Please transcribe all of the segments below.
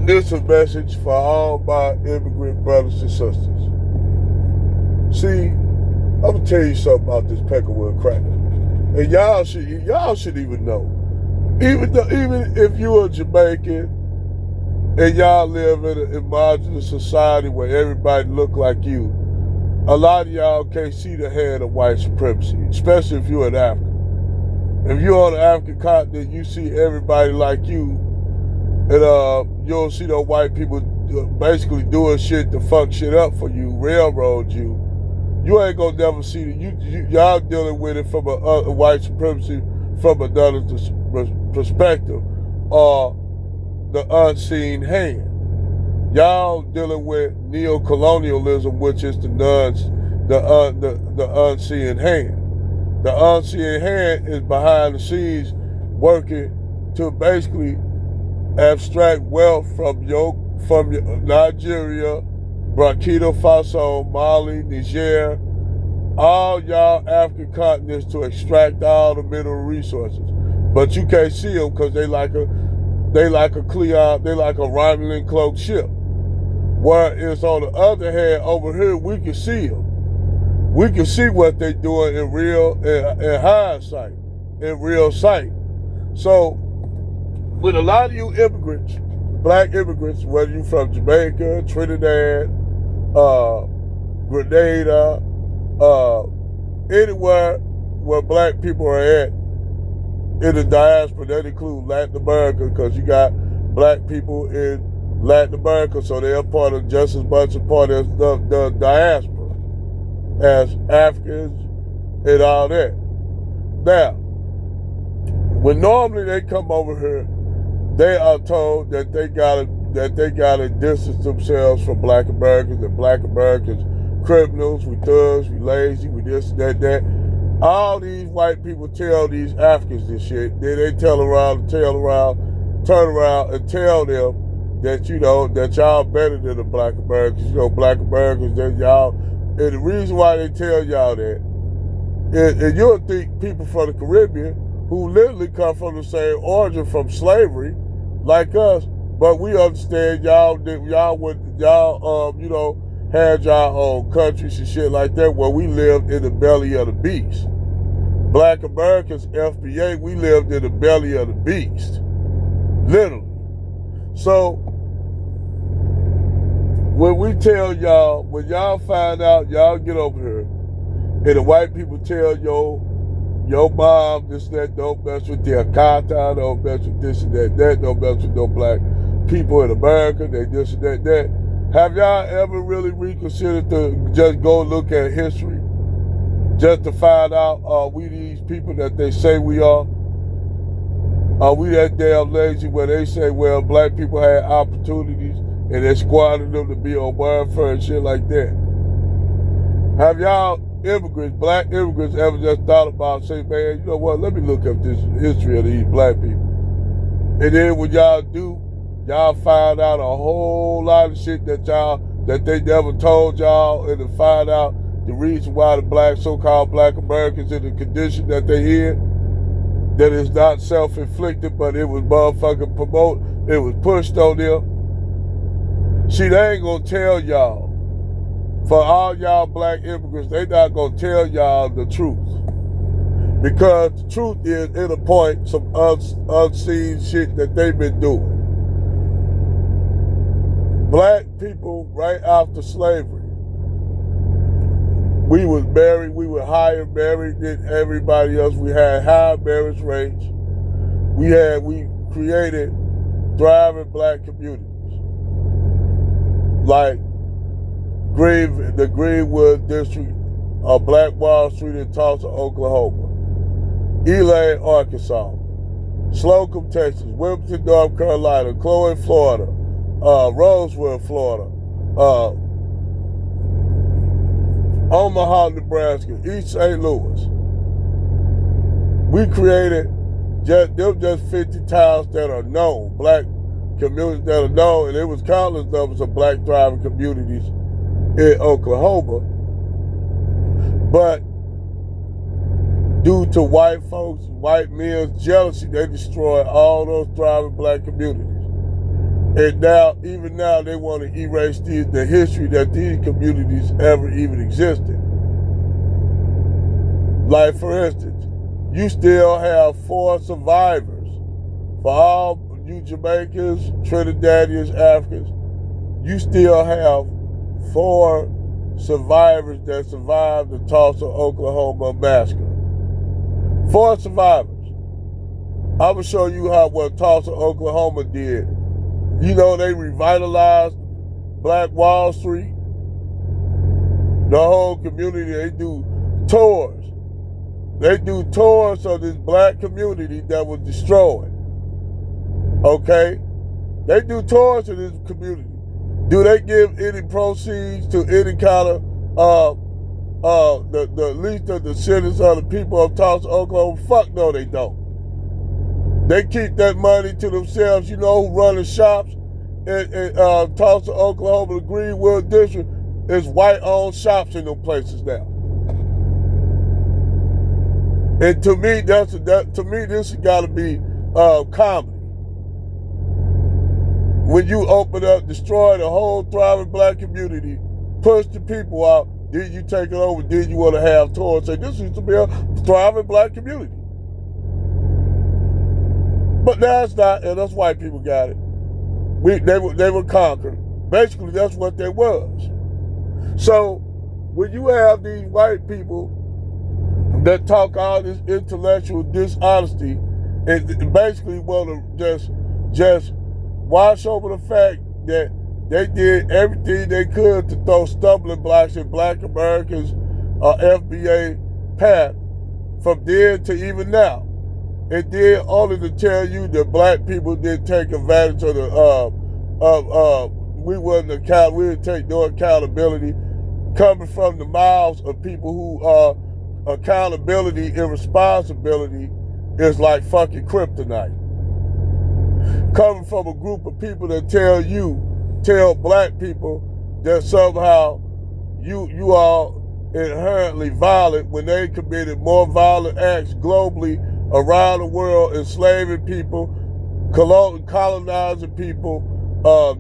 This is a message for all my immigrant brothers and sisters. See, I'm gonna tell you something about this Peckerwood cracker, and y'all should even know. Even if you're a Jamaican and y'all live in a homogenous society where everybody look like you, a lot of y'all can't see the head of white supremacy, especially if you're an African. If you're on the African continent, you see everybody like you. And you don't see no white people basically doing shit to fuck shit up for you, railroad you. You ain't gonna never see it. Y'all dealing with it from a white supremacy from another perspective, or the unseen hand. Y'all dealing with neo-colonialism, which is the unseen hand. The unseen hand is behind the scenes working to basically abstract wealth from Nigeria, Burkina Faso, Mali, Niger, all y'all African continents to extract all the mineral resources. But you can't see them because they like a Romulan cloaked ship. Whereas on the other hand, over here we can see them. We can see what they doing in hindsight, in real sight. So with a lot of you immigrants, black immigrants, whether you're from Jamaica, Trinidad, Grenada, anywhere where black people are at in the diaspora, that includes Latin America, because you got black people in Latin America, so they're just as much a part of the diaspora as Africans and all that. Now, when normally they come over here, they are told that they gotta distance themselves from black Americans, and black Americans criminals, we thugs, we lazy, we this, that. All these white people tell these Africans this shit. Then they turn around and tell them that, that y'all better than the black Americans. Black Americans, that y'all. And the reason why they tell y'all that, and you'll think people from the Caribbean who literally come from the same origin from slavery, like us, but we understand y'all had y'all own countries and shit like that where we lived in the belly of the beast. Black Americans, FBA, we lived in the belly of the beast. Literally. So, when we tell y'all, when y'all find out, y'all get over here, and the white people tell your mom, this, that, don't mess with the Akata, don't mess with this and that, don't mess with no black people in America, they this and that. Have y'all ever really reconsidered to just go look at history? Just to find out, are we these people that they say we are? Are we that damn lazy where they say, well, black people had opportunities and they squandered them to be on welfare and shit like that? Have y'all black immigrants ever just thought about, say, man, you know what, let me look up this history of these black people. And then when y'all do, y'all find out a whole lot of shit that they never told y'all, and to find out the reason why the so-called black Americans in the condition that they in, that is not self-inflicted, but it was motherfucking it was pushed on them. See, they ain't gonna tell y'all. For all y'all black immigrants, they not gonna tell y'all the truth. Because the truth is, it'll point some unseen shit that they've been doing. Black people, right after slavery, we was married, we were higher married than everybody else. We had high marriage rates. We created thriving black communities. Like the Greenwood District of Black Wall Street in Tulsa, Oklahoma. Elaine, Arkansas. Slocum, Texas. Wilmington, North Carolina. Chloe, Florida. Roseville, Florida. Omaha, Nebraska. East St. Louis. We created just 50 towns that are known, black communities that are known, and there was countless numbers of black thriving communities in Oklahoma. But due to white men's jealousy, they destroyed all those thriving black communities. And now, even now, they want to erase the history that these communities ever even existed. Like, for instance, you still have 4 survivors. For all you Jamaicans, Trinidadians, Africans, you still have 4 survivors that survived the Tulsa, Oklahoma massacre. 4 survivors. I will show you what Tulsa, Oklahoma did. You know, they revitalized Black Wall Street. The whole community, they do tours. They do tours of this black community that was destroyed. Okay? They do tours of this community. Do they give any proceeds to any kind of the least of the citizens of the people of Tulsa, Oklahoma? Fuck no, they don't. They keep that money to themselves. You know who run the shops in Tulsa, Oklahoma, the Greenwood District? Is white-owned shops in those places now. And to me, this has got to be comedy. When you open up, destroy the whole thriving black community, push the people out, then you take it over, then you want to have tours. Say, this used to be a thriving black community. But now it's not, and us white people got it. They were conquered. Basically, that's what they was. So, when you have these white people that talk all this intellectual dishonesty and basically want to just wash over the fact that they did everything they could to throw stumbling blocks in black Americans' FBA path from then to even now. And then only to tell you that black people didn't take advantage of we didn't take no accountability coming from the mouths of people who accountability and responsibility is like fucking kryptonite. Coming from a group of people that tell black people that somehow you are inherently violent when they committed more violent acts globally around the world, enslaving people, colonizing people,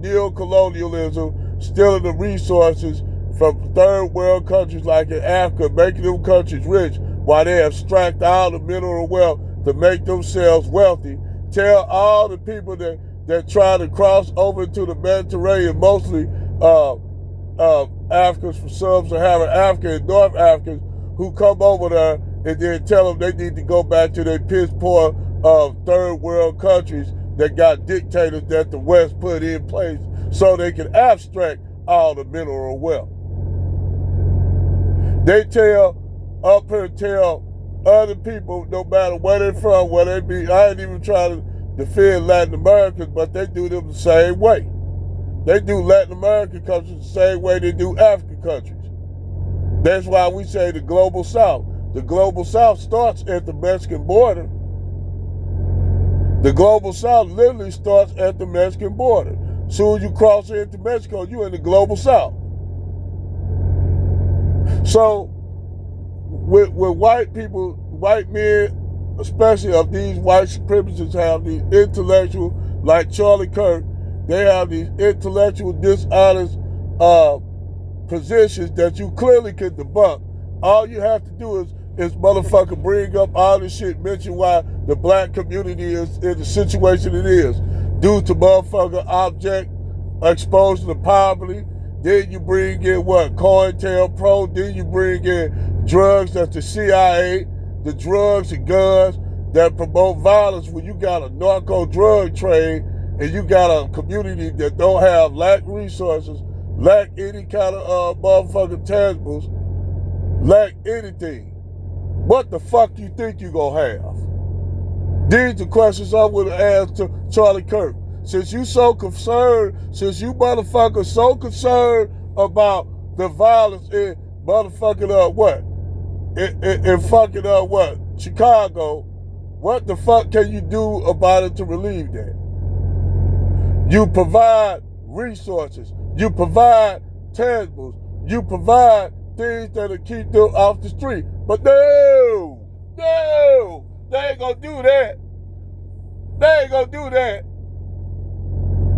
neo-colonialism, stealing the resources from third world countries like in Africa, making them countries rich while they abstract all the mineral wealth to make themselves wealthy. Tell all the people that try to cross over to the Mediterranean, mostly Africans from sub-Saharan Africa and North Africans who come over there, and then tell them they need to go back to their piss poor third world countries that got dictators that the West put in place so they can abstract all the mineral wealth. They tell other people, no matter where they're from, where they be. I ain't even trying to defend Latin Americans, but they do them the same way. They do Latin American countries the same way they do African countries. That's why we say the global South. The global South starts at the Mexican border. The global South literally starts at the Mexican border. Soon as you cross into Mexico, you're in the global South. So, with white people, white men, especially of these white supremacists, have these intellectual, like Charlie Kirk, they have these intellectual dishonest positions that you clearly can debunk. All you have to do is motherfucker bring up all this shit, mention why the black community is in the situation it is due to motherfucker object exposure to poverty. Then you bring in what? COINTELPRO. Then you bring in drugs that's the CIA, the drugs and guns that promote violence. When you got a narco drug trade and you got a community that don't have lack resources, lack any kind of motherfucking tangibles, lack anything. What the fuck you think you gonna have? These are questions I would have asked to Charlie Kirk. Since you motherfuckers so concerned about the violence in motherfucking Chicago, what the fuck can you do about it to relieve that? You provide resources, you provide tangibles, you provide things that'll keep them off the street. But no, they ain't gonna do that. They ain't gonna do that.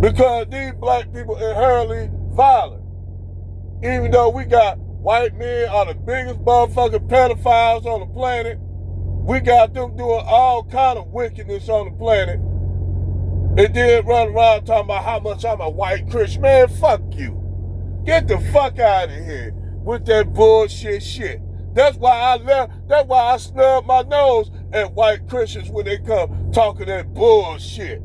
Because these black people inherently violent. Even though we got white men are the biggest motherfucking pedophiles on the planet, we got them doing all kind of wickedness on the planet, and then run around talking about how much I'm a white Christian. Man, fuck you. Get the fuck out of here with that bullshit shit. That's why I left. That's why I snub my nose at white Christians when they come talking that bullshit.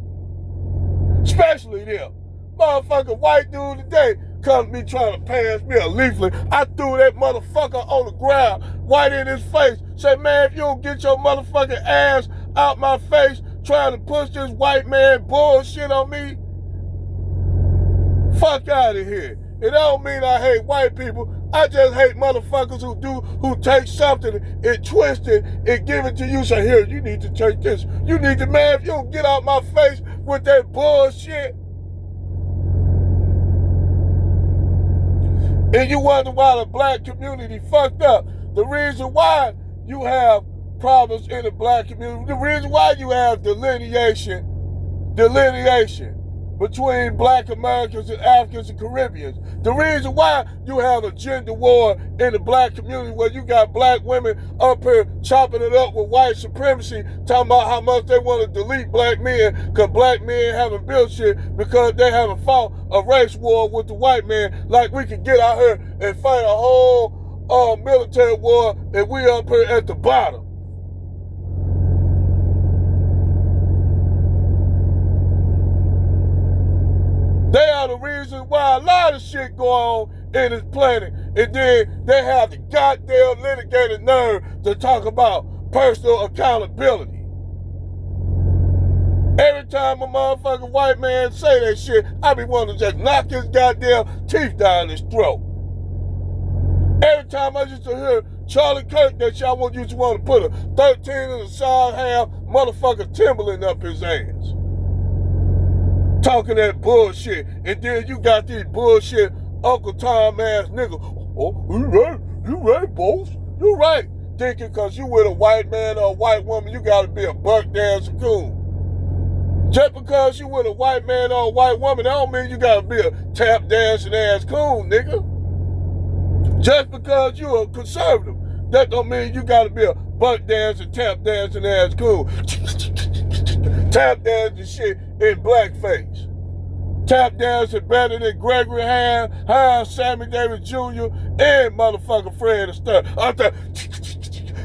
Especially them. Motherfucking white dude today come to me trying to pass me a leaflet. I threw that motherfucker on the ground, right in his face. Said, man, if you don't get your motherfucking ass out my face trying to push this white man bullshit on me, fuck out of here. It don't mean I hate white people. I just hate motherfuckers who take something and twist it and give it to you. Say, here, you need to take this. You need to, man, if you don't get out my face with that bullshit. And you wonder why the black community fucked up. The reason why you have problems in the black community, the reason why you have delineation between black Americans and Africans and Caribbeans. The reason why you have a gender war in the black community where you got black women up here chopping it up with white supremacy, talking about how much they want to delete black men because black men haven't built shit because they haven't fought a race war with the white man, like we can get out here and fight a whole military war and we up here at the bottom. They are the reason why a lot of shit go on in this planet. And then they have the goddamn litigated nerve to talk about personal accountability. Every time a motherfucking white man say that shit, I be wanting to just knock his goddamn teeth down his throat. Every time I used to hear Charlie Kirk that shit, I used to want to put a 13 and a side half motherfucking Timberland up his ass. Talking that bullshit, and then you got these bullshit Uncle Tom ass niggas. Oh, you right, boss. You right. Thinking because you with a white man or a white woman, you gotta be a buck dancing coon. Just because you with a white man or a white woman, that don't mean you gotta be a tap dancing ass coon, nigga. Just because you a conservative, that don't mean you gotta be a buck dancing, tap dancing ass coon. Tap dancing shit in blackface. Tap dancing better than Gregory Hines, Sammy Davis Jr., and motherfucking Fred Astaire.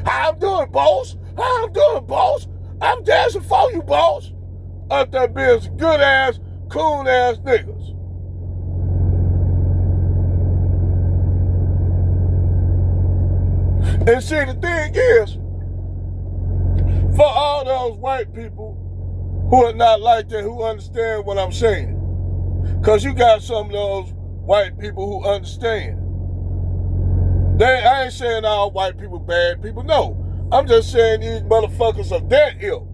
How I'm doing, boss? How I'm doing, boss? I'm dancing for you, boss. Up there being some good ass, cool ass niggas. And see, the thing is, for all those white people who are not like that, who understand what I'm saying. Because you got some of those white people who understand. I ain't saying all white people bad people, no. I'm just saying these motherfuckers of that ilk.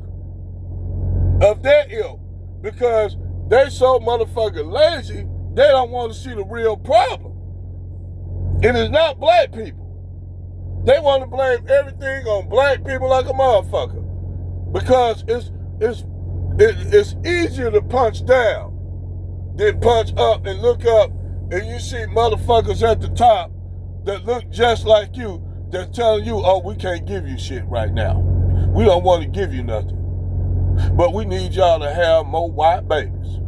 Of that ilk. Because they so motherfucking lazy, they don't want to see the real problem. And it's not black people. They want to blame everything on black people like a motherfucker. Because it's easier to punch down than punch up and look up and you see motherfuckers at the top that look just like you that's telling you, oh, we can't give you shit right now. We don't want to give you nothing. But we need y'all to have more white babies.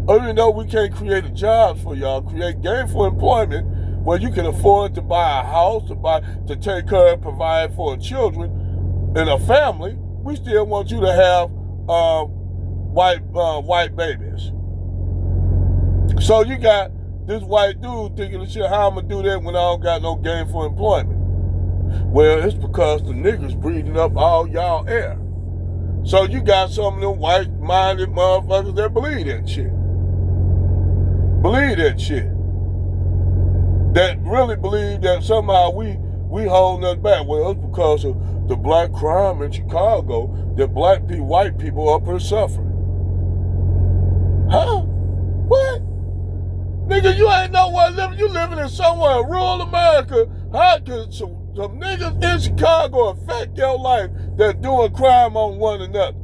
Even though we can't create a job for y'all, create gainful employment where you can afford to buy a house, to take care and provide for children and a family, we still want you to have white babies. So you got this white dude thinking, shit, how I'm gonna do that when I don't got no gainful employment? Well, it's because the niggas breathing up all y'all air. So you got some of them white-minded motherfuckers that believe that shit. Believe that shit. That really believe that somehow we holding us back. Well, it's because of the black crime in Chicago that white people up here suffering. Huh? What? Nigga, you ain't nowhere living. You living in somewhere in rural America. How could some niggas in Chicago affect your life that doing crime on one another?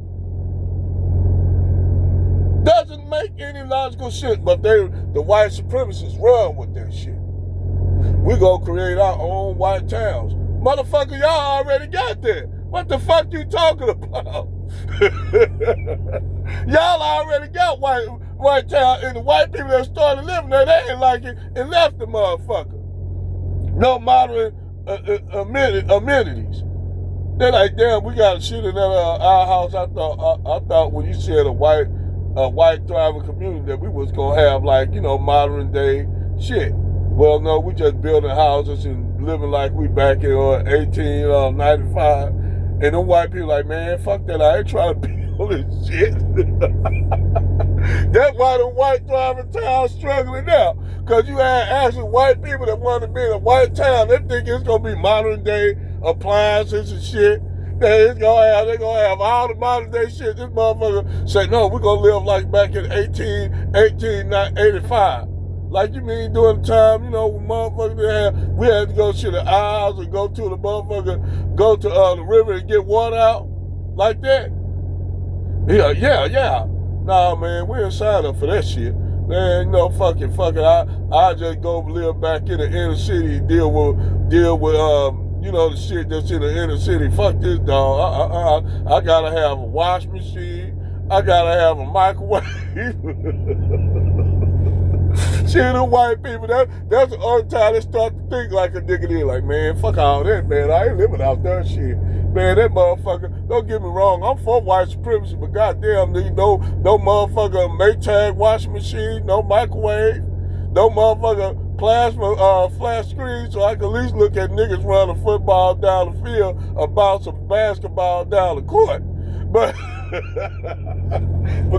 Doesn't make any logical shit, but the white supremacists run with that shit. We gonna create our own white towns. Motherfucker, y'all already got that. What the fuck you talking about? Y'all already got white town, and the white people that started living there, they ain't like it and left the motherfucker. No modern amenities. They're like, damn, we got shit in our house. I thought when you said a white thriving community that we was gonna have like, you know, modern day shit. Well, no, we just building houses and living like we back in 1895. And them white people like, man, fuck that. I ain't trying to build this shit. That's why the white thriving towns struggling now. Because you had actually white people that want to be in a white town. They think it's going to be modern day appliances and shit. They're going to have all the modern day shit. This motherfucker say, no, we're going to live like back in 1885. Like you mean during the time, you know, when motherfuckers we had to go to the aisles and go to the motherfucker, go to the river and get water out like that. Yeah. Nah, man, we ain't signed up for that shit. Man, you know, fuck it. I just go live back in the inner city, deal with you know, the shit that's in the inner city. Fuck this, dog. I gotta have a wash machine. I gotta have a microwave. Shit, the white people, that's the only time they start to think like a nigga. They like, man, fuck all that, man. I ain't living out that shit. Man, that motherfucker, don't get me wrong, I'm for white supremacy, but goddamn, nigga, no motherfucker Maytag washing machine, no microwave, no motherfucker plasma flat screen, so I can at least look at niggas run a football down the field or bounce a basketball down the court. But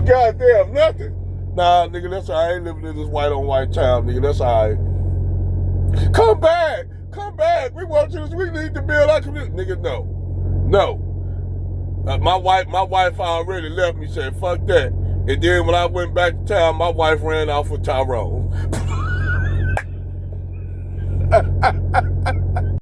goddamn, nothing. Nah, nigga, that's all right. I ain't living in this white on white town, nigga. That's all right. Come back. We want you. We need to build our community, nigga. No. My wife already left me. Said fuck that. And then when I went back to town, my wife ran off with Tyrone.